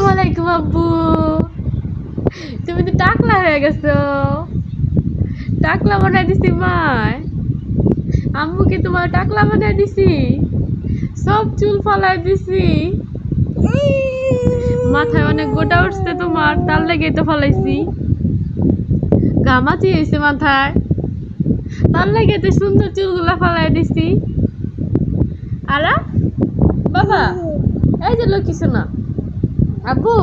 আসসালামু আলাইকুম আব্বু। তুমি তো টাকলা হয়ে গেছো। টাকলা বানাই দিছি মায়। আম্মুকে তোমার টাকলা বানাই দিছি, সব চুল ফালাই দিছি। মাথায় অনেক গোটা উঠছে তোমার, তার লেগে তো ফালাইছি। ঘামাচি হয়েছে মাথায়, তার লেগে তো সুন্দর চুলগুলা ফালাই দিছি। আরা বাবা, এই যে লক্ষ্মী শোনা। আব্বু,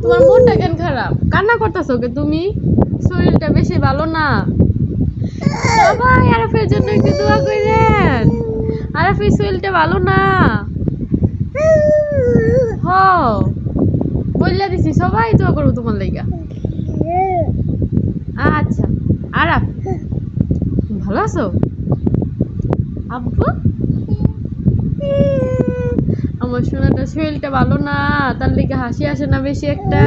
তোমার মনটা কেন খারাপ? কান্না করতেছো কে তুমি? শরীরটা বেশি ভালো না। সবাই আরাফের জন্য একটু দোয়া করেন। আরাফের শরীরটা ভালো না। হ, বললা দিছি সবাই দোয়া করবো তোমার লাইগা। আচ্ছা। আরাফ, ভালো আছো? আব্বু, আমার সোনাটা শরীরটা ভালো না, তার লিগে হাসি আসে না বেশি একটা।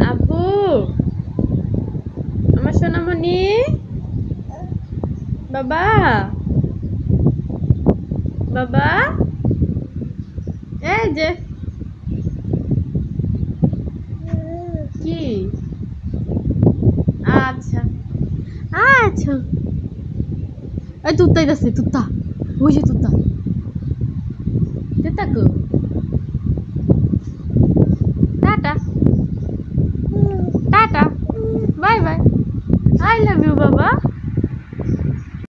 আব্বু, আমার সোনামণি, বাবা, বাবা, এই যে কি? আচ্ছা আচ্ছা। এই তুত্তাই যাচ্ছে, তুত্তা, ওই যে তুত্তা, তুত্তা কো